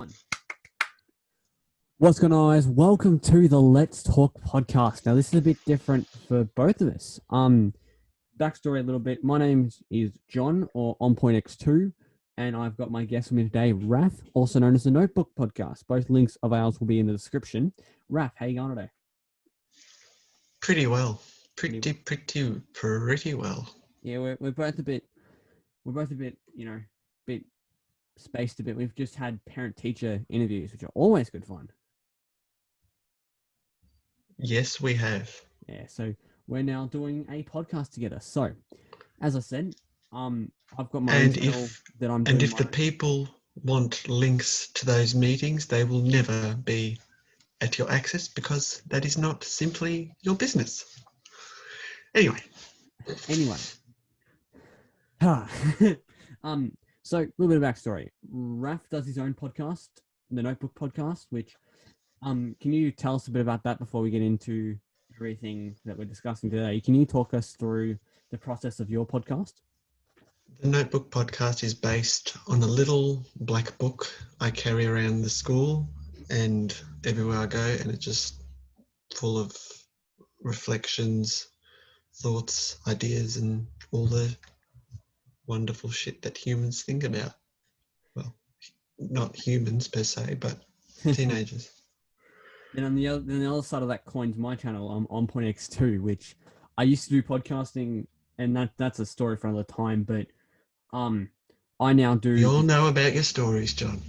One. What's going on, guys? Welcome to the Let's Talk podcast. Now, this is a bit different for both of us. Backstory a little bit. My name is John, or OnPointX2, and I've got my guest with me today, Raf, also known as the Notebook Podcast. Both links of ours will be in the description. Raf, how you going today? Pretty well. Pretty well. Yeah, we're both a bit, bit spaced a bit. We've just had parent-teacher interviews, which are always good fun. Yes, we have. Yeah, so we're now doing a podcast together. So, as I said, I've got my own channel that I'm doing. And if the people want links to those meetings, they will never be at your access because that is not simply your business. Anyway. So a little bit of backstory. Raf does his own podcast, the Notebook Podcast, which can you tell us a bit about that before we get into everything that we're discussing today? Can you talk us through the process of your podcast? The Notebook Podcast is based on a little black book I carry around the school and everywhere I go, and it's just full of reflections, thoughts, ideas, and all the wonderful shit that humans think about. Well, not humans per se, but teenagers. Then on the other side of that coin's my channel, I'm OnPointX2, which I used to do podcasting, and that's a story for another time. But I now do. We all know about your stories, John.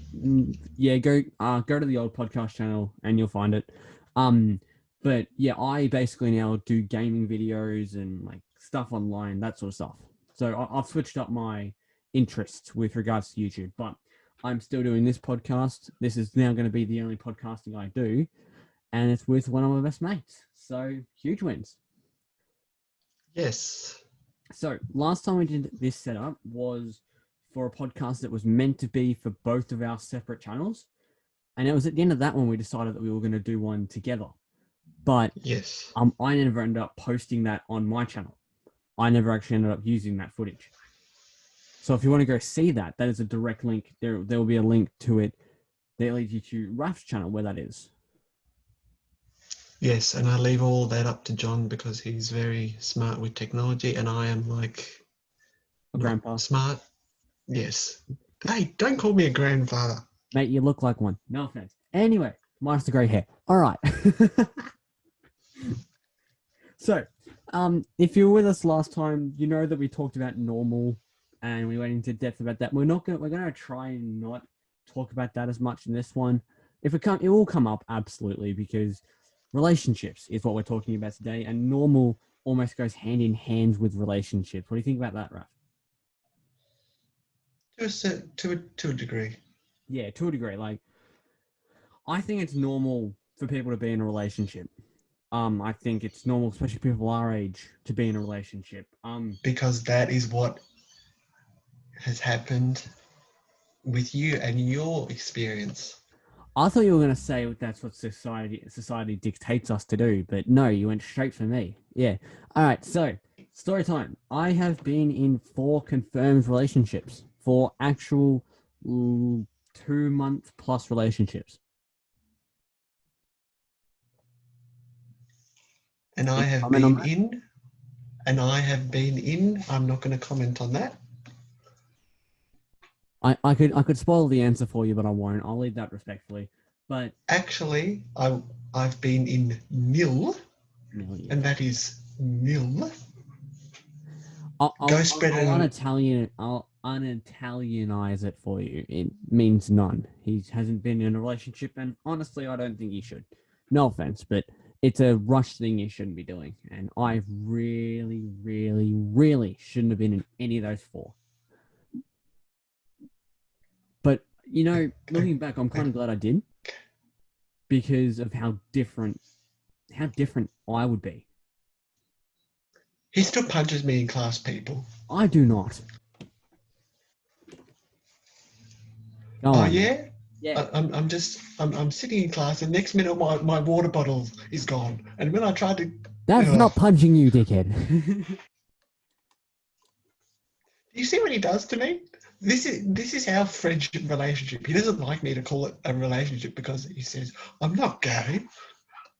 Yeah, go to the old podcast channel and you'll find it. But yeah, I basically now do gaming videos and like stuff online, that sort of stuff. So I've switched up my interests with regards to YouTube, but I'm still doing this podcast. This is now going to be the only podcasting I do, and it's with one of my best mates. So huge wins. Yes. So last time we did this setup was for a podcast that was meant to be for both of our separate channels. And it was at the end of that one we decided that we were going to do one together. But yes, I never ended up posting that on my channel. I never actually ended up using that footage. So if you want to go see that, that is a direct link. There will be a link to it that leads you to Raf's channel where that is. Yes, and I leave all that up to John because he's very smart with technology, and I am like a grandpa. Smart. Yes. Hey, don't call me a grandfather. Mate, you look like one. No offense. Anyway, minus the grey hair. All right. So, if you were with us last time, you know that we talked about normal and we went into depth about that. We're gonna try and not talk about that as much in this one. It will come up absolutely, because relationships is what we're talking about today, and normal almost goes hand in hand with relationships. What do you think about that, Raf? To a degree. Yeah, to a degree. Like, I think it's normal for people to be in a relationship. I think it's normal, especially people our age, to be in a relationship. Because that is what has happened with you and your experience. I thought you were going to say that's what society dictates us to do, but no, you went straight for me. Yeah. All right. So, story time. I have been in 4 confirmed relationships, 4 actual 2-month plus relationships. And I have been in, and I have been in. I'm not going to comment on that. I could spoil the answer for you, but I won't. I'll leave that respectfully. But actually, I've been in nil, and that is nil. I'll un-Italianize it for you. It means none. He hasn't been in a relationship, and honestly, I don't think he should. No offense, but it's a rush thing you shouldn't be doing. And I really, really, really shouldn't have been in any of those 4. But, you know, looking back, I'm kind of glad I did, because of how different I would be. He still punches me in class, people. I do not. Go on. Yeah? Yeah. I'm sitting in class, and next minute my water bottle is gone. And when I tried to... That's not punching you, dickhead. Do you see what he does to me? this is our friendship relationship. He doesn't like me to call it a relationship because he says I'm not gay.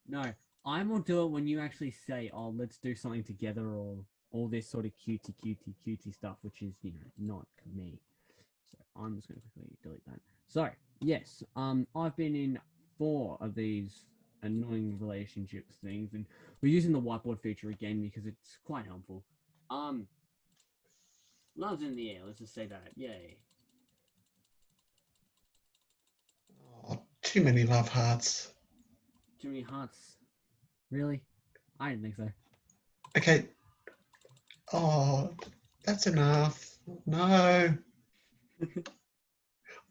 No, I will do it when you actually say, "Oh, let's do something together," or all this sort of cutesy stuff, which is not me. So I'm just going to quickly delete that. So yes, I've been in 4 of these annoying relationships things, and we're using the whiteboard feature again because it's quite helpful. Love's in the air. Let's just say that. Yay. Oh, too many love hearts. Too many hearts. Really? I didn't think so. Okay. Oh, that's enough. No.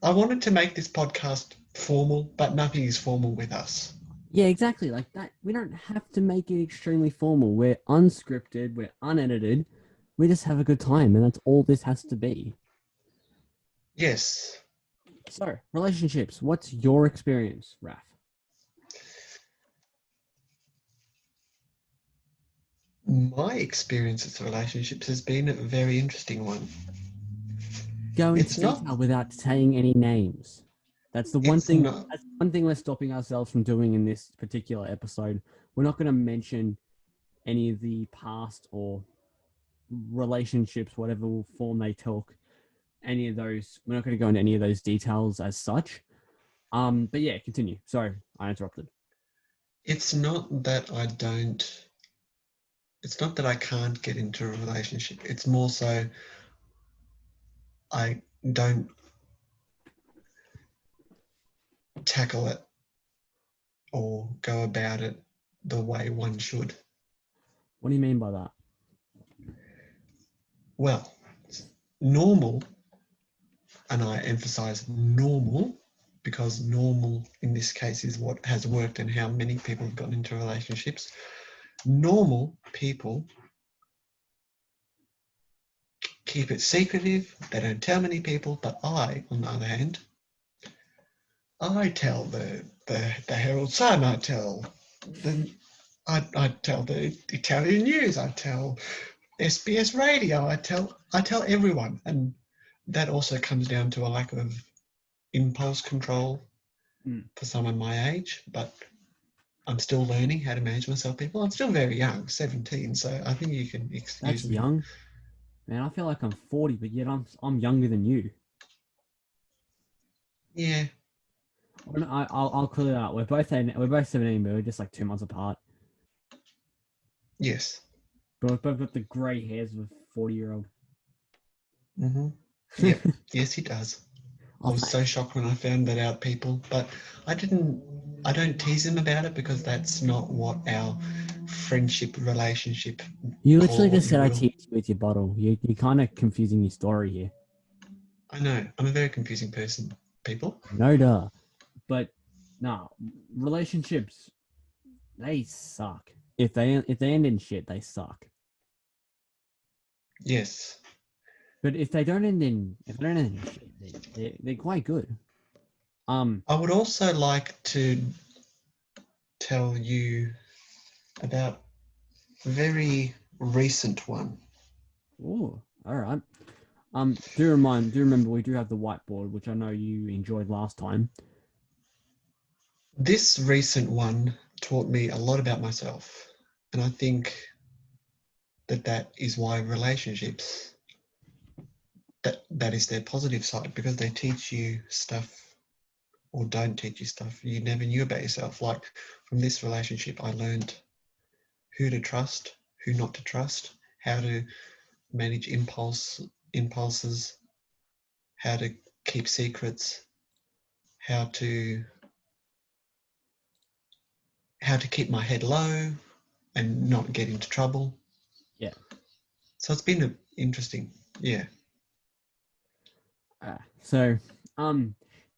I wanted to make this podcast formal, but nothing is formal with us. Yeah, exactly. Like that. We don't have to make it extremely formal. We're unscripted. We're unedited. We just have a good time, and that's all this has to be. Yes. So, relationships. What's your experience, Raf? My experience with relationships has been a very interesting one. Go into It's not. detail without saying any names. That's the one It's thing. not. That's one thing we're stopping ourselves from doing in this particular episode. We're not going to mention any of the past or relationships, whatever form they took. Any of those. We're not going to go into any of those details as such. But yeah, continue. Sorry, I interrupted. It's not that I don't. It's not that I can't get into a relationship. It's more so I don't tackle it or go about it the way one should. What do you mean by that? Well, normal, and I emphasize normal because normal in this case is what has worked and how many people have gotten into relationships. Normal people keep it secretive, they don't tell many people, but I, on the other hand, I tell the Herald Sun, I tell the Italian news, I tell SBS radio, I tell everyone, and that also comes down to a lack of impulse control for someone my age. But I'm still learning how to manage myself. People, I'm still very young, 17, so I think you can excuse That's me. young, man. I feel like I'm 40, but yet I'm younger than you. Yeah. I'll clear it out. We're both 17, but we're just like 2 months apart. Yes. But we've both got the grey hairs of a 40-year-old. Mm-hmm. Yep. Yes, he does. I was so shocked when I found that out, people. But I don't tease him about it because that's not what our friendship relationship. You Call literally it what just you said I will. teased you with your bottle. You're kind of confusing your story here. I know. I'm a very confusing person, people. No duh. But nah, relationships, they suck. If they end in shit, they suck. Yes. But if they don't end in shit, they're quite good. I would also like to tell you about a very recent one. Oh, all right. Do remember we do have the whiteboard, which I know you enjoyed last time. This recent one taught me a lot about myself, and I think that is why relationships, that is their positive side, because they teach you stuff or don't teach you stuff you never knew about yourself. Like from this relationship, I learned who to trust, who not to trust, how to manage impulses, how to keep secrets, how to keep my head low and not get into trouble. Yeah. So it's been interesting. Yeah. So,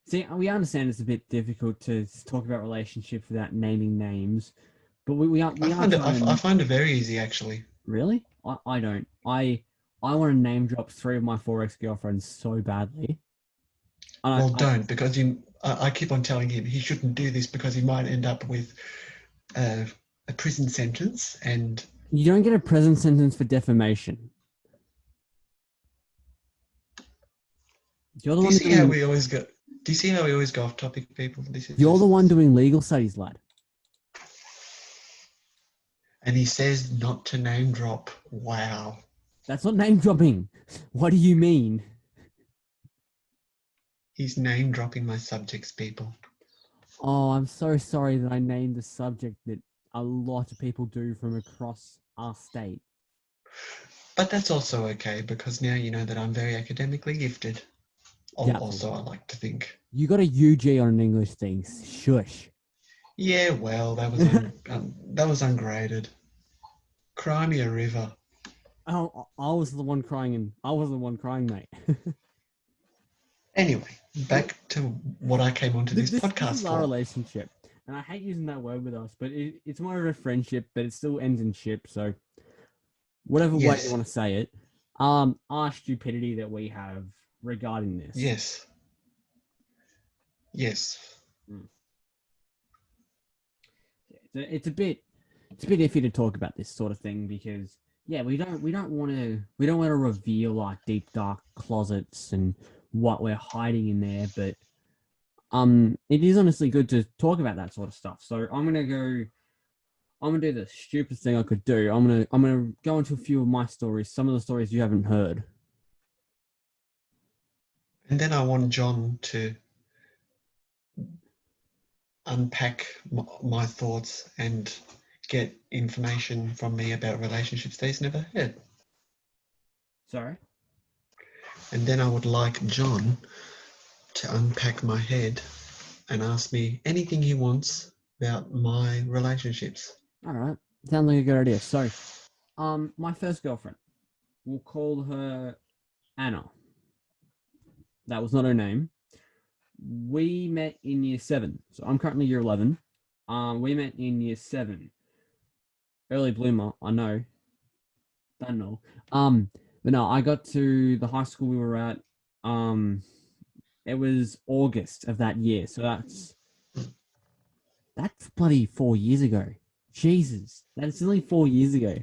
see, we understand it's a bit difficult to talk about relationships without naming names, but we are I trying to. find it very easy, actually. Really? I don't. I want to name drop 3 of my 4 ex-girlfriends so badly. Well, don't, because I keep on telling him he shouldn't do this because he might end up with a prison sentence. And you don't get a prison sentence for defamation. You're the Do you one see how doing. we always go? Do you see how we always go off topic, people? This is You're the one just. doing legal studies, lad. And he says not to name drop. Wow. That's not name dropping. What do you mean? He's name dropping my subjects, people. Oh, I'm so sorry that I named the subject that a lot of people do from across our state. But that's also okay because now you know that I'm very academically gifted. Doubtful. Also, I like to think. You got a UG on an English thing. Shush. Yeah, well, that was ungraded. Cry me a river. Oh, I was the one crying, and I was the one crying, mate. Anyway, back to what I came onto this This podcast is our for. relationship, and I hate using that word with us, but it's more of a friendship, but it still ends in ship. So whatever way you Yes, want to say it, our stupidity that we have regarding this. yes, yes. Mm. It's a bit iffy to talk about this sort of thing because yeah, we don't want to reveal our deep dark closets and what we're hiding in there, but it is honestly good to talk about that sort of stuff. So I'm gonna do the stupidest thing I could do. I'm gonna go into a few of my stories, some of the stories you haven't heard. And then I want John to unpack my thoughts and get information from me about relationships that he's never heard. Sorry. And then I would like John to unpack my head and ask me anything he wants about my relationships. All right. Sounds like a good idea. So, my first girlfriend, we'll call her Anna. That was not her name. We met in year seven. So I'm currently year 11. We met in year seven. Early bloomer, I know. Don't know. But no, I got to the high school we were at. Um, it was August of that year. So that's bloody 4 years ago. Jesus, that's only 4 years ago.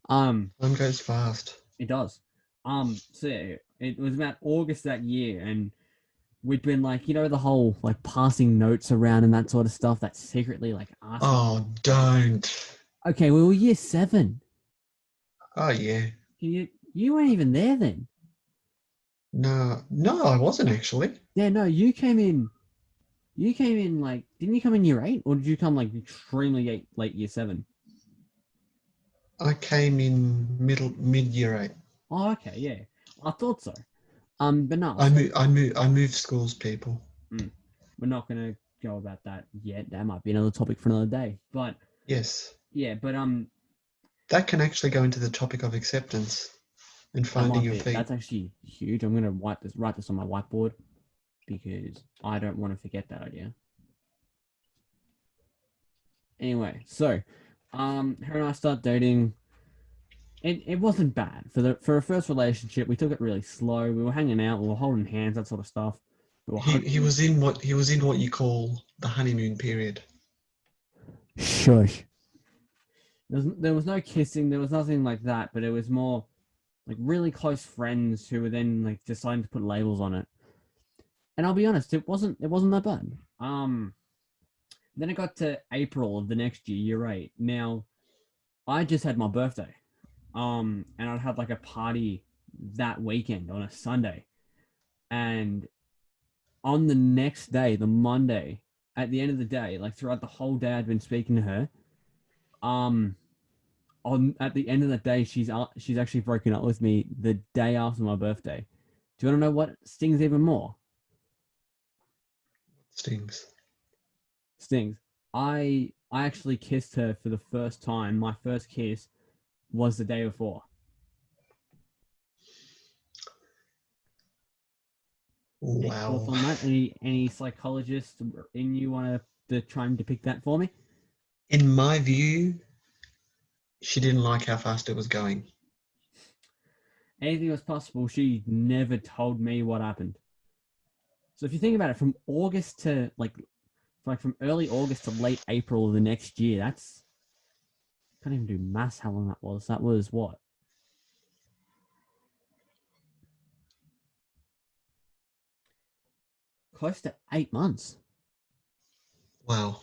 Um, Time goes fast. it does. So yeah, it was about August that year, and we'd been like, the whole like passing notes around and that sort of stuff. That's secretly like asking. Oh, don't. Okay, we were year seven. Oh, yeah. You weren't even there then. No, no, I wasn't actually. Yeah, no, you came in. You came in like, didn't you come in year eight, or did you come like extremely late year seven? I came in mid year eight. Oh, okay, yeah, I thought so. But no, I moved schools, people. mm, we're not gonna go about that yet. That might be another topic for another day. But Yes, yeah, but that can actually go into the topic of acceptance and that finding might your be feet. that's actually huge. I'm gonna write this on my whiteboard because I don't want to forget that idea. Anyway, so her and I start dating. It wasn't bad for a first relationship. We took it really slow. We were hanging out. We were holding hands, that sort of stuff. We were He hugging. was in what you call the honeymoon period. Shush. There was no kissing. There was nothing like that. But it was more like really close friends who were then like deciding to put labels on it. And I'll be honest, it wasn't that bad. Then it got to April of the next year. You're right. Now I just had my birthday. And I'd have like a party that weekend on a Sunday. And on the next day, the Monday, at the end of the day, like throughout the whole day, I'd been speaking to her. Um, on at the end of the day, she's actually broken up with me the day after my birthday. Do you want to know what stings even more? Stings. Stings. I actually kissed her for the first time. My first kiss was the day before. Any thoughts Wow. on that? Any psychologist in you want to try and depict that for me? In my view, she didn't like how fast it was going. Anything was possible. She never told me what happened. So if you think about it, from August to like from early August to late April of the next year, that's can't even do maths. How long that was? That was what close to 8 months. Wow.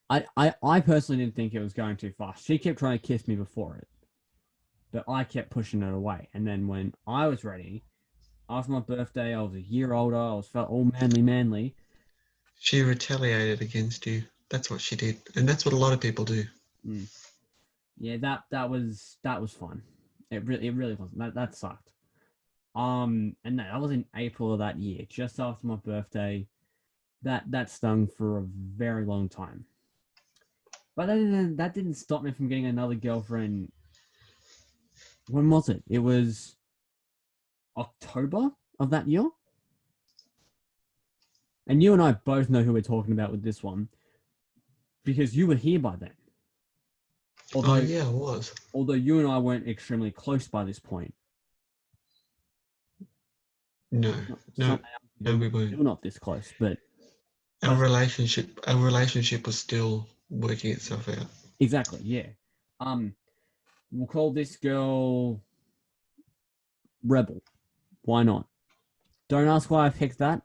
I personally didn't think it was going too fast. She kept trying to kiss me before it, but I kept pushing it away. And then when I was ready, after my birthday, I was a year older. I was felt all manly. She retaliated against you. That's what she did, and that's what a lot of people do. Yeah, that was fun. It really wasn't. That sucked. And that was in April of that year, just after my birthday. That stung for a very long time. But that didn't stop me from getting another girlfriend. When was it? It was October of that year. And you and I both know who we're talking about with this one, because you were here by then. Although, yeah, I was. Although you and I weren't extremely close by this point. No, we weren't. Still not this close, but our relationship was still working itself out. Exactly, yeah. We'll call this girl Rebel. Why not? Don't ask why I picked that.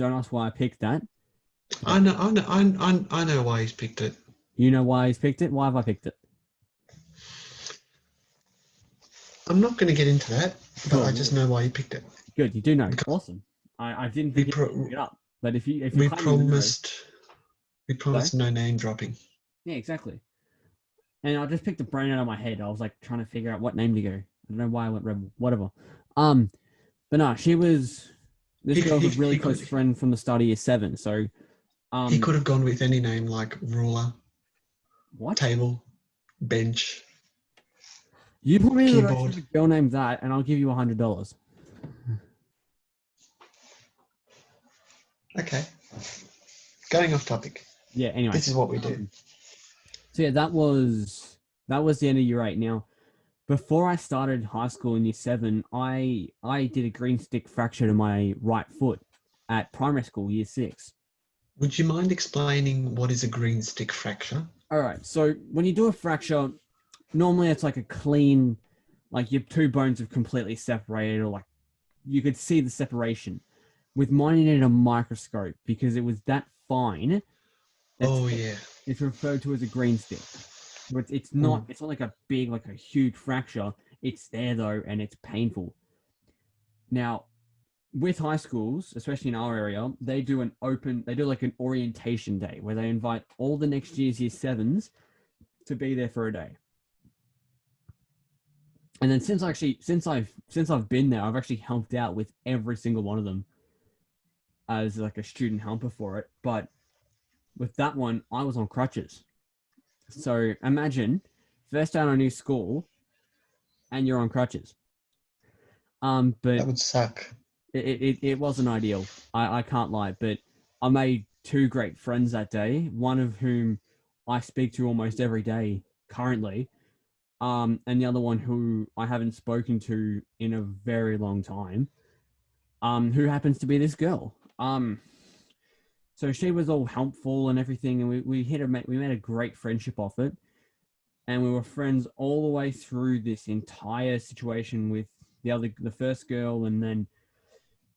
I know why he's picked it. You know why he's picked it? Why have I picked it? I'm not going to get into that, but I just know why he picked it. Good, you do know. Awesome. I didn't think you pick it up, but if you we promised no name dropping. Yeah, exactly. And I just picked the brain out of my head. I was like trying to figure out what name to go. I don't know why I went Rebel. Whatever. But no, she was. This girl was a really close friend from the start of year 7. So, he could have gone with any name like ruler, table, bench. You put me in the direction of a girl named that, and I'll give you $100. Okay. Going off topic. Yeah. Anyway, this is what we do. So yeah, that was the end of year 8. Now, before I started high school in year 7, I did a green stick fracture to my right foot at primary school, year 6. Would you mind explaining what is a green stick fracture? All right. So when you do a fracture, normally it's like a clean, like your two bones have completely separated, or like you could see the separation. With mine, you needed a microscope because it was that fine. It's referred to as a green stick. But it's not like a big, like a huge fracture. It's there though, and it's painful. Now, with high schools, especially in our area, they do like an orientation day where they invite all the next year's year 7s to be there for a day. And then since I've been there, I've actually helped out with every single one of them as like a student helper for it. But with that one, I was on crutches. So imagine first day on a new school and you're on crutches. But that would suck. It wasn't ideal. I can't lie, but I made 2 great friends that day, one of whom I speak to almost every day currently. And the other one who I haven't spoken to in a very long time, who happens to be this girl. So she was all helpful and everything, and we made a great friendship off it, and we were friends all the way through this entire situation with the first girl, and then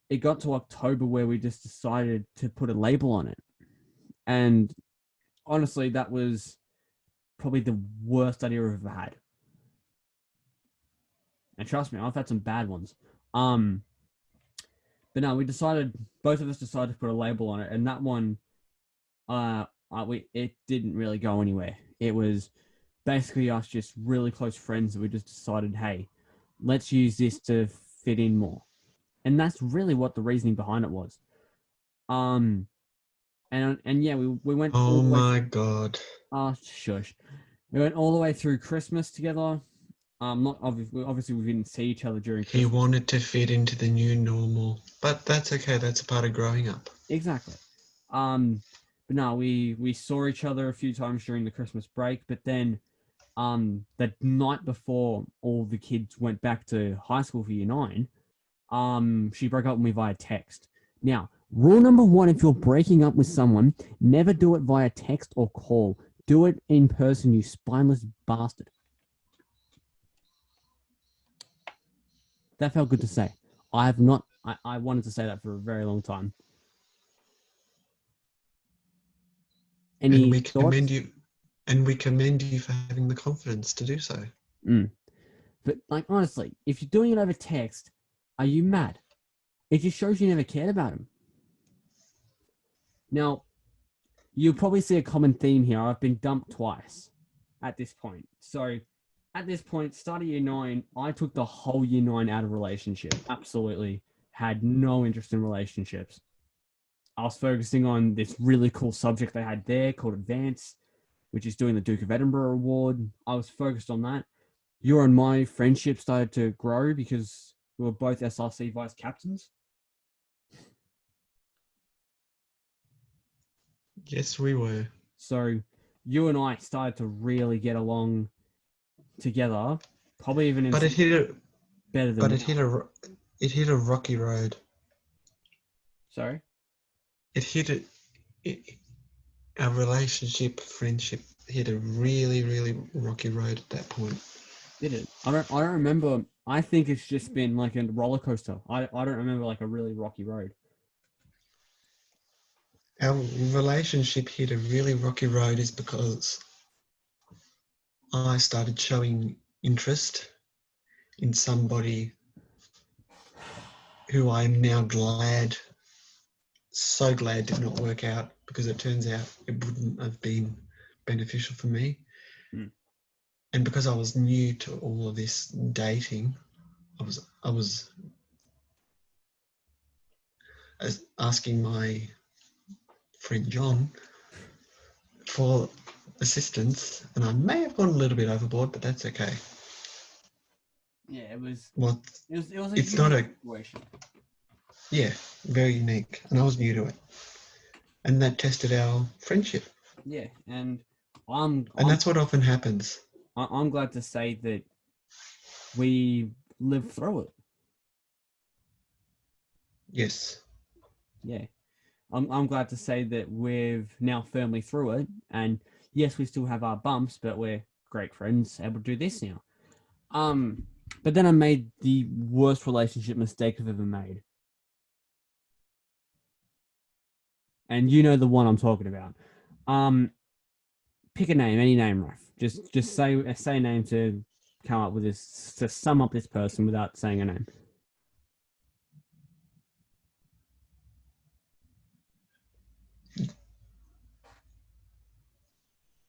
it got to October where we just decided to put a label on it, and honestly, that was probably the worst idea I've ever had. And trust me, I've had some bad ones. But no, both of us decided to put a label on it, and that one, it didn't really go anywhere. It was basically us just really close friends that we just decided, hey, let's use this to fit in more. And that's really what the reasoning behind it was. And yeah, we went. Oh my God. Oh, shush. We went all the way through Christmas together. Not obviously we didn't see each other during Christmas. He wanted to fit into the new normal, but that's okay. That's a part of growing up. Exactly. But no, we saw each other a few times during the Christmas break, but then, the night before all the kids went back to high school for year 9, she broke up with me via text. Now, rule number 1, if you're breaking up with someone, never do it via text or call. Do it in person, you spineless bastard. That felt good to say. I have not I wanted to say that for a very long time. And Any we thoughts? commend you, and we commend you for having the confidence to do so. Mm. But like honestly, if you're doing it over text, are you mad? It just shows you never cared about him. Now, you'll probably see a common theme here. I've been dumped twice at this point. So at this point, start of year 9, I took the whole year 9 out of relationship. Absolutely had no interest in relationships. I was focusing on this really cool subject they had there called Advance, which is doing the Duke of Edinburgh Award. I was focused on that. Your and my friendship started to grow because we were both SRC vice captains. Yes, we were. So you and I started to really get along together, probably even in But it some hit a, better than but now. it hit a rocky road. Sorry? It hit a, it, our relationship, friendship hit a really, really rocky road at that point. Did it? I don't remember. I think it's just been like a roller coaster. I don't remember like a really rocky road. Our relationship hit a really rocky road is because I started showing interest in somebody who I'm now so glad did not work out, because it turns out it wouldn't have been beneficial for me. Mm. And because I was new to all of this dating, I was asking my friend John for assistance, and I may have gone a little bit overboard, but that's okay. Yeah, it was. What It was a it's not unique a situation. yeah, very unique, and I was new to it, and that tested our friendship, Yeah, and I'm and I'm that's what often happens. I'm glad to say that we lived through it. Yes, Yeah, I'm glad to say that we've now firmly through it, and yes, we still have our bumps, but we're great friends, able to do this now. Um, but then I made the worst relationship mistake I've ever made, and you know the one I'm talking about. Um, pick a name, any name, Raf. Just say a name to come up with this to sum up this person without saying a name.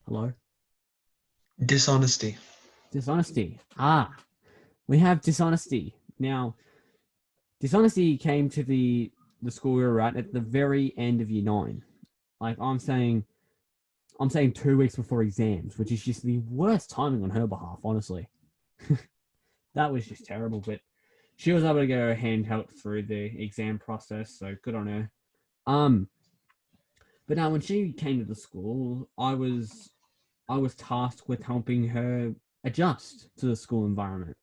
Hello. dishonesty. Dishonesty. Ah, we have dishonesty now. Dishonesty came to the school we were at the very end of year 9. Like I'm saying 2 weeks before exams, which is just the worst timing on her behalf, honestly. That was just terrible, but she was able to get her hand held through the exam process, so good on her. Um, but now when she came to the school, I was tasked with helping her adjust to the school environment.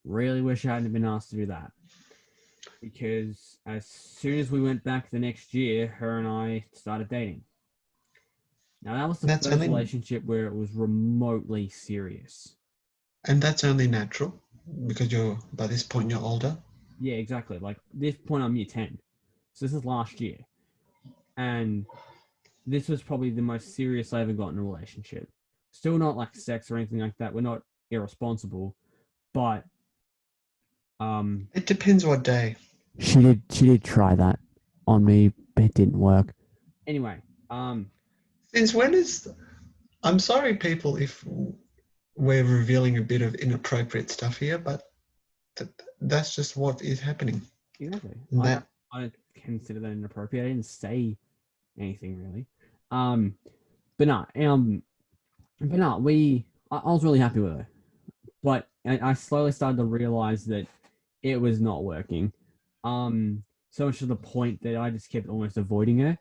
Really wish I hadn't been asked to do that, because as soon as we went back the next year, her and I started dating. Now that was the That's first only relationship where it was remotely serious. and that's only natural, because you're by this point you're older. Yeah, exactly. Like this point, I'm year 10, so this is last year, and this was probably the most serious I ever got in a relationship. Still not like sex or anything like that. We're not irresponsible, but It depends what day. she did try that on me, but it didn't work. Anyway, Since when is I'm sorry, people, if we're revealing a bit of inappropriate stuff here, but that's just what is happening. exactly. And that I don't consider that inappropriate. I didn't say anything really. Um, but no, I was really happy with her, but I slowly started to realize that it was not working. So much to the point that I just kept almost avoiding her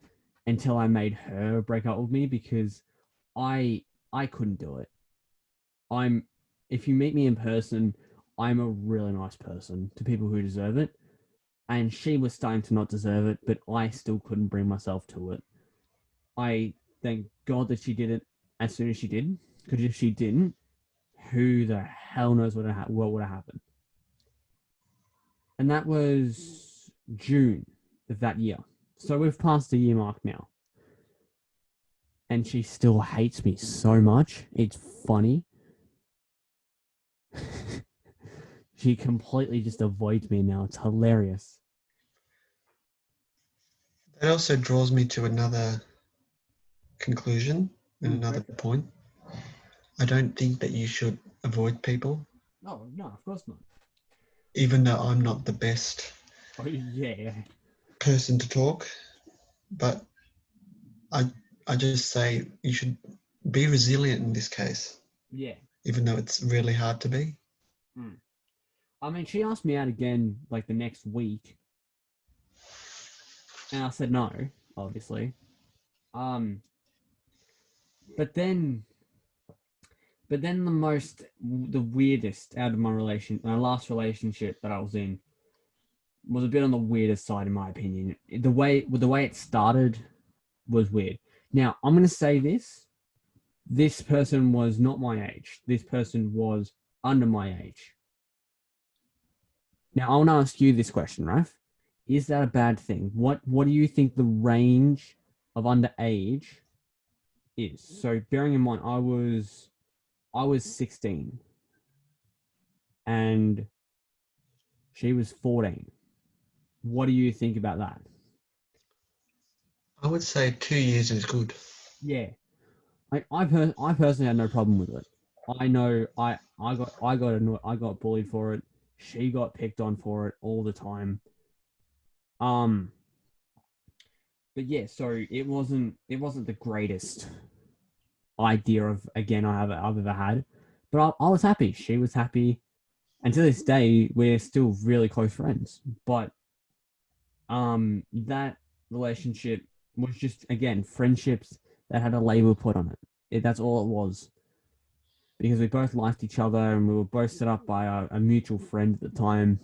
until I made her break up with me because I I couldn't do it. I'm if you meet me in person, I'm a really nice person to people who deserve it. And she was starting to not deserve it, but I still couldn't bring myself to it. I thank God that she did it as soon as she did, because if she didn't, who the hell knows what would have happened? And that was June of that year. So we've passed the year mark now. And she still hates me so much. It's funny. She completely just avoids me now. It's hilarious. That also draws me to another conclusion and another point. I don't think that you should avoid people. No, of course not. Even though I'm not the best person to talk, but I just say you should be resilient in this case. Yeah. Even though it's really hard to be. I mean, she asked me out again like the next week, and I said no, obviously. But then the weirdest out of my last relationship that I was in was a bit on the weirdest side in my opinion. The way it started was weird. Now I'm gonna say this person was not my age. This person was under my age. Now I want to ask you this question, Raf. Is that a bad thing? What do you think the range of underage is? So bearing in mind I was 16 and she was 14. What do you think about that? I would say 2 years is good. Yeah. I personally had no problem with it. I know I got bullied for it. She got picked on for it all the time. But yeah, so it wasn't the greatest idea of again I've ever had. But I was happy. She was happy. And to this day, we're still really close friends. But that relationship was just again friendships that had a label put on it. That's all it was. Because we both liked each other and we were both set up by a mutual friend at the time.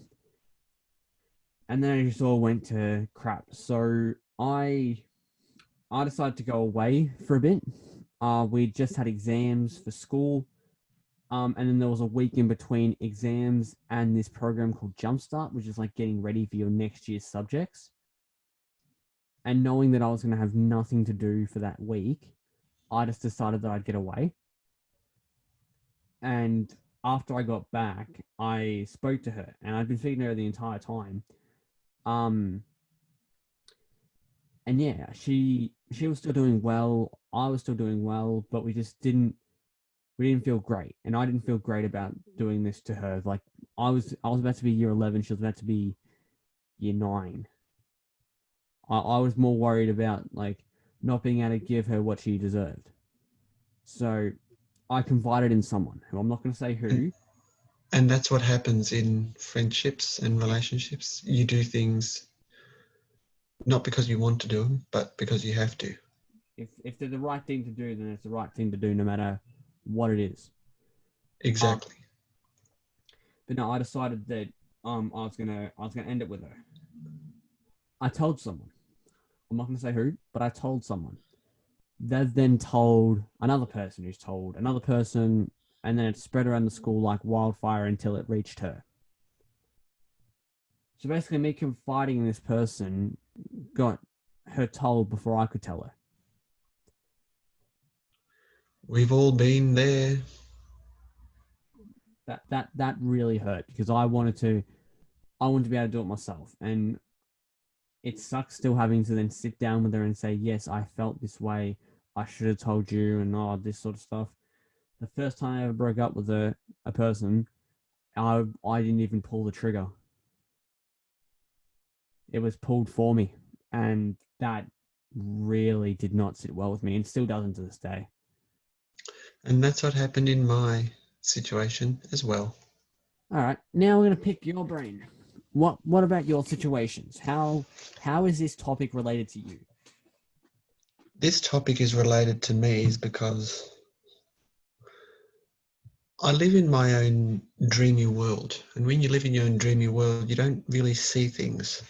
And then it just all went to crap. So I decided to go away for a bit. We just had exams for school. And then there was a week in between exams and this program called Jumpstart, which is like getting ready for your next year's subjects. And knowing that I was going to have nothing to do for that week, I just decided that I'd get away. And after I got back, I spoke to her, and I'd been speaking to her the entire time. And yeah, she was still doing well. I was still doing well, but we didn't feel great, and I didn't feel great about doing this to her. Like I was about to be year 11, she was about to be year 9. I was more worried about like not being able to give her what she deserved. So I confided in someone who I'm not going to say who. And that's what happens in friendships and relationships. You do things not because you want to do them, but because you have to. If they're the right thing to do, then it's the right thing to do, no matter what it is. Exactly. But no, I decided that I was gonna end it with her. I told someone. I'm not gonna say who, but I told someone. They've then told another person who's told another person, and then it spread around the school like wildfire until it reached her. So basically, me confiding in this person got her told before I could tell her. We've all been there. That really hurt because I wanted to be able to do it myself, and it sucks still having to then sit down with her and say, yes, I felt this way. I should have told you, and all this sort of stuff. The first time I ever broke up with a person, I didn't even pull the trigger. It was pulled for me, and that really did not sit well with me, and still doesn't to this day. And that's what happened in my situation as well. All right, now we're gonna pick your brain. What about your situations? How is this topic related to you? This topic is related to me is because I live in my own dreamy world. And when you live in your own dreamy world, you don't really see things.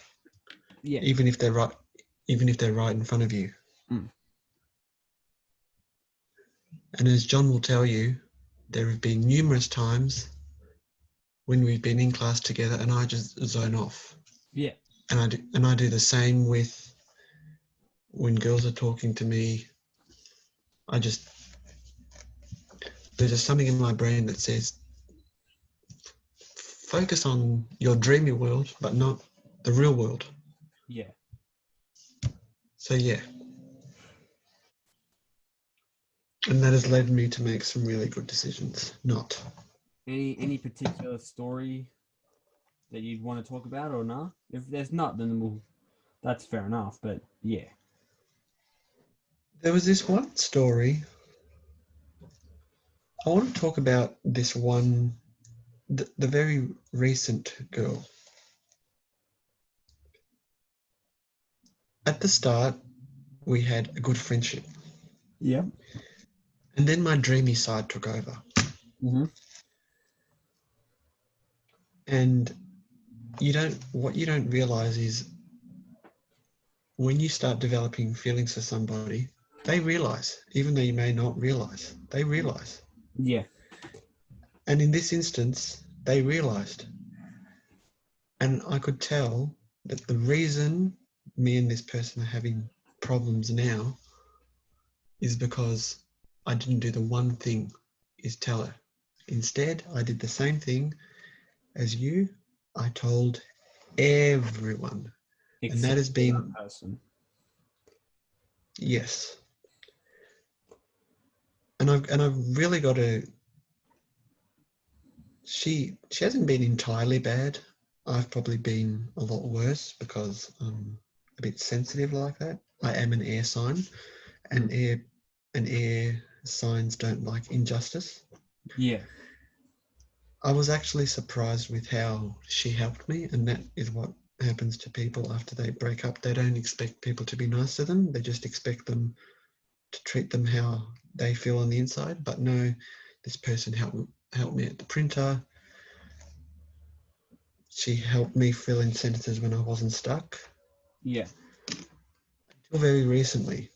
Yeah. Even if they're right in front of you. Mm. And as John will tell you, there have been numerous times when we've been in class together and I just zone off. Yeah. And I do the same with when girls are talking to me. There's just something in my brain that says, focus on your dreamy world, but not the real world. Yeah. So yeah. And that has led me to make some really good decisions. Not. Any particular story that you'd want to talk about or not? If there's not, then that's fair enough. But yeah. There was this one story. I want to talk about this one, the very recent girl. At the start, we had a good friendship. Yeah. And then my dreamy side took over. Mm-hmm. And what you don't realize is when you start developing feelings for somebody, they realize, even though you may not realize, they realize. Yeah. And in this instance, they realized. And I could tell that the reason me and this person are having problems now is because I didn't do the one thing, is tell her. Instead, I did the same thing as you. I told everyone. Except And that has been, that person. yes. And I've really got to, she hasn't been entirely bad. I've probably been a lot worse because I'm a bit sensitive like that. I am an air sign, and air signs don't like injustice. Yeah. I was actually surprised with how she helped me, and that is what happens to people after they break up. They don't expect people to be nice to them. They just expect them to treat them how they feel on the inside. But no, this person helped me at the printer. She helped me fill in sentences when I wasn't stuck. Yeah. Until very recently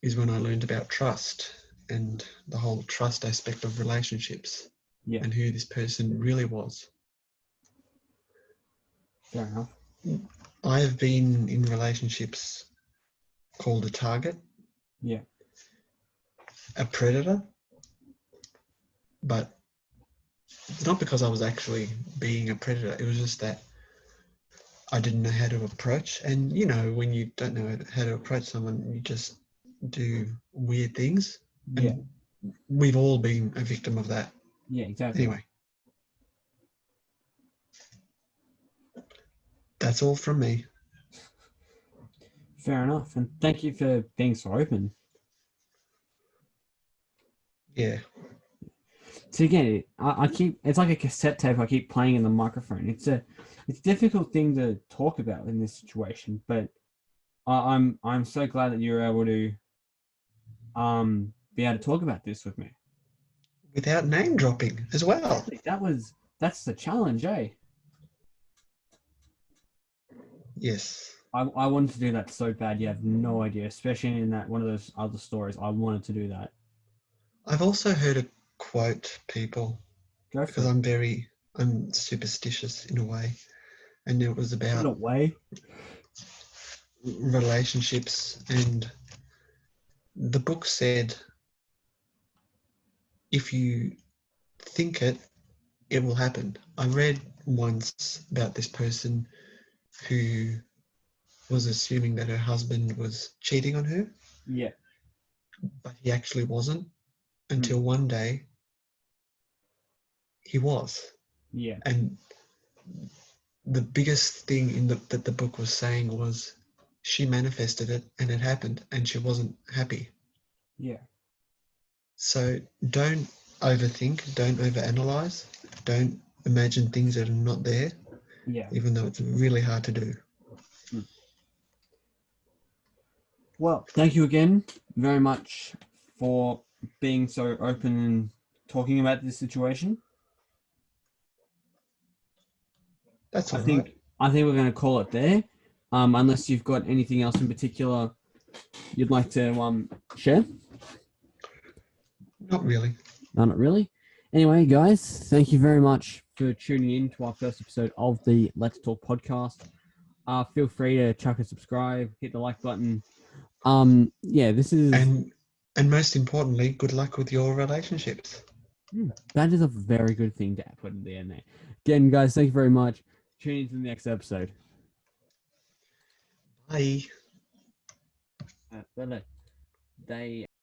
is when I learned about trust and the whole trust aspect of relationships. Yeah. And who this person really was. Fair enough. I have been in relationships called a target, Yeah. a predator, but it's not because I was actually being a predator. It was just that I didn't know how to approach. And you know, when you don't know how to approach someone, you just do weird things. Yeah. And we've all been a victim of that. Yeah, exactly. Anyway, that's all from me. Fair enough. And thank you for being so open. Yeah. So again, I keep, it's like a cassette tape I keep playing in the microphone. It's a difficult thing to talk about in this situation, but I'm so glad that you're able to be able to talk about this with me. Without name dropping as well. That's the challenge, eh? Yes. I wanted to do that so bad. You have no idea, especially in that one of those other stories. I wanted to do that. I've also heard a quote, people, Go because for I'm superstitious in a way, and it was it. In about a way. relationships, and the book said if you think it, it will happen. I read once about this person who was assuming that her husband was cheating on her, Yeah. but he actually wasn't until one day he was. Yeah. And the biggest thing that the book was saying was she manifested it and it happened and she wasn't happy. Yeah. So don't overthink, don't overanalyze, don't imagine things that are not there, Yeah. even though it's really hard to do. Well, thank you again very much for being so open and talking about this situation. That's I all right. think we're going to call it there. Unless you've got anything else in particular you'd like to share. Not really. No, not really. Anyway, guys, thank you very much for tuning in to our first episode of the Let's Talk podcast. Feel free to chuck a subscribe, hit the like button. Yeah, this is And most importantly, good luck with your relationships. that is a very good thing to put in there. Again, guys, thank you very much. Tune in to the next episode. Bye. They